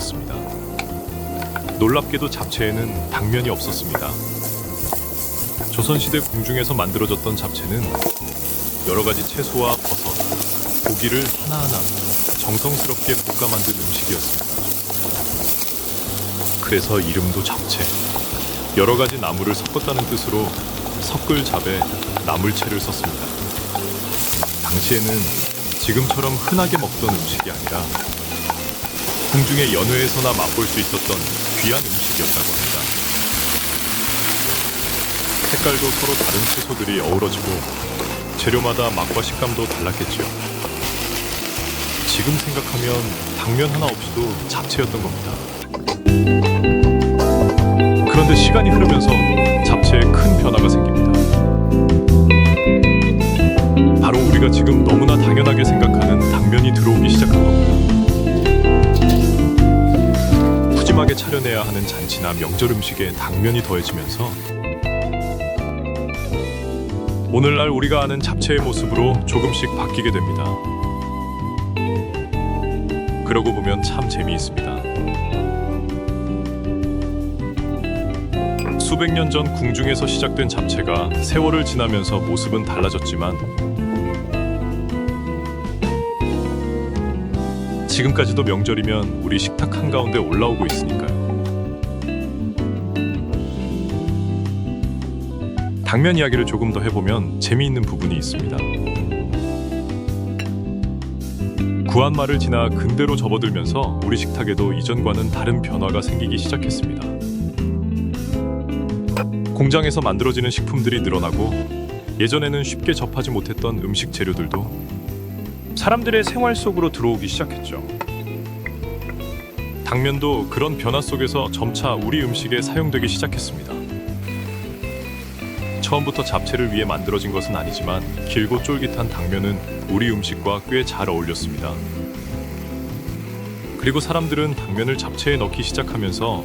있었습니다. 놀랍게도 잡채에는 당면이 없었습니다. 조선시대 궁중에서 만들어졌던 잡채는 여러 가지 채소와 버섯, 고기를 하나하나 정성스럽게 볶아 만든 음식이었습니다. 그래서 이름도 잡채. 여러 가지 나물을 섞었다는 뜻으로 섞을잡에 나물채를 썼습니다. 당시에는 지금처럼 흔하게 먹던 음식이 아니라 궁중의 연회에서나 맛볼 수 있었던 귀한 음식이었다고 합니다. 색깔도 서로 다른 채소들이 어우러지고 재료마다 맛과 식감도 달랐겠지요. 지금 생각하면 당면 하나 없이도 잡채였던 겁니다. 그런데 시간이 흐르면서 잡채에 큰 변화가 생깁니다. 바로 우리가 지금 너무나 당연하게 생각하는 당면이 들어오기 시작한 겁니다. 푸짐하게 차려내야 하는 잔치나 명절 음식에 당면이 더해지면서 오늘날 우리가 아는 잡채의 모습으로 조금씩 바뀌게 됩니다. 그러고 보면 참 재미있습니다. 수백 년 전 궁중에서 시작된 잡채가 세월을 지나면서 모습은 달라졌지만 지금까지도 명절이면 우리 식탁 한가운데 올라오고 있으니까요. 당면 이야기를 조금 더 해보면 재미있는 부분이 있습니다. 구한말을 지나 근대로 접어들면서 우리 식탁에도 이전과는 다른 변화가 생기기 시작했습니다. 공장에서 만들어지는 식품들이 늘어나고 예전에는 쉽게 접하지 못했던 음식 재료들도 사람들의 생활 속으로 들어오기 시작했죠. 당면도 그런 변화 속에서 점차 우리 음식에 사용되기 시작했습니다. 처음부터 잡채를 위해 만들어진 것은 아니지만 길고 쫄깃한 당면은 우리 음식과 꽤 잘 어울렸습니다. 그리고 사람들은 당면을 잡채에 넣기 시작하면서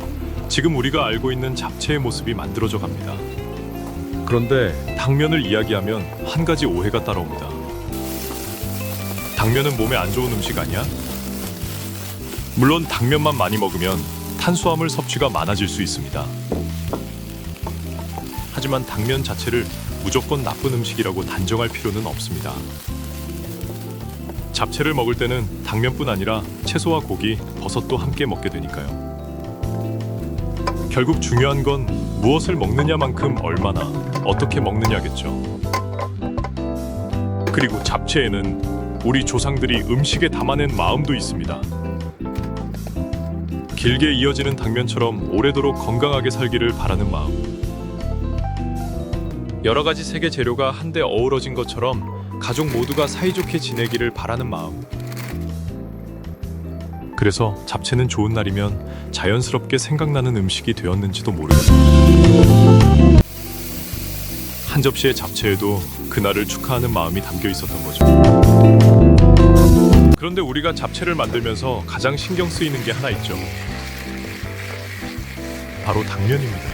지금 우리가 알고 있는 잡채의 모습이 만들어져 갑니다. 그런데 당면을 이야기하면 한 가지 오해가 따라옵니다. 당면은 몸에 안 좋은 음식 아니야? 물론 당면만 많이 먹으면 탄수화물 섭취가 많아질 수 있습니다. 하지만 당면 자체를 무조건 나쁜 음식이라고 단정할 필요는 없습니다. 잡채를 먹을 때는 당면뿐 아니라 채소와 고기, 버섯도 함께 먹게 되니까요. 결국 중요한 건 무엇을 먹느냐만큼 얼마나, 어떻게 먹느냐겠죠. 그리고 잡채에는 우리 조상들이 음식에 담아낸 마음도 있습니다. 길게 이어지는 당면처럼 오래도록 건강하게 살기를 바라는 마음. 여러 가지 세계 재료가 한데 어우러진 것처럼 가족 모두가 사이좋게 지내기를 바라는 마음. 그래서 잡채는 좋은 날이면 자연스럽게 생각나는 음식이 되었는지도 모르겠습니다. 한 접시의 잡채에도 그날을 축하하는 마음이 담겨 있었던 거죠. 그런데 우리가 잡채를 만들면서 가장 신경 쓰이는 게 하나 있죠. 바로 당면입니다.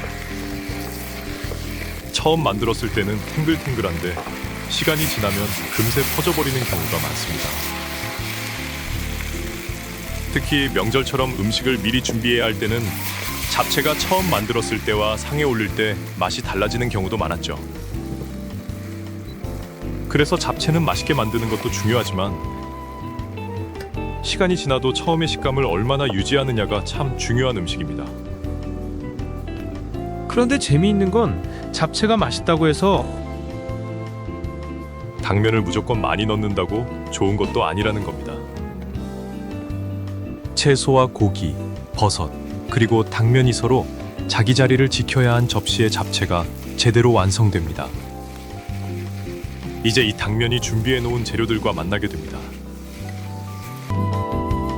처음 만들었을 때는 탱글탱글한데 시간이 지나면 금세 퍼져버리는 경우가 많습니다. 특히 명절처럼 음식을 미리 준비해야 할 때는 잡채가 처음 만들었을 때와 상에 올릴 때 맛이 달라지는 경우도 많았죠. 그래서 잡채는 맛있게 만드는 것도 중요하지만 시간이 지나도 처음의 식감을 얼마나 유지하느냐가 참 중요한 음식입니다. 그런데 재미있는 건 잡채가 맛있다고 해서 당면을 무조건 많이 넣는다고 좋은 것도 아니라는 겁니다. 채소와 고기, 버섯, 그리고 당면이 서로 자기 자리를 지켜야 한 접시의 잡채가 제대로 완성됩니다. 이제 이 당면이 준비해 놓은 재료들과 만나게 됩니다.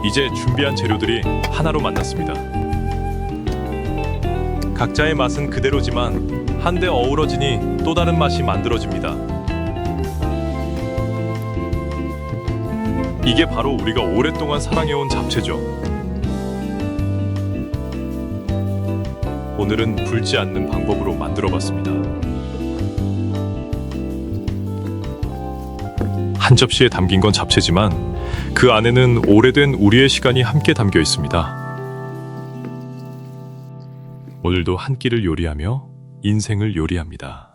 이제 준비한 재료들이 하나로 만났습니다. 각자의 맛은 그대로지만 한데 어우러지니 또 다른 맛이 만들어집니다. 이게 바로 우리가 오랫동안 사랑해온 잡채죠. 오늘은 불지 않는 방법으로 만들어봤습니다. 한 접시에 담긴 건 잡채지만 그 안에는 오래된 우리의 시간이 함께 담겨 있습니다. 오늘도 한 끼를 요리하며 인생을 요리합니다.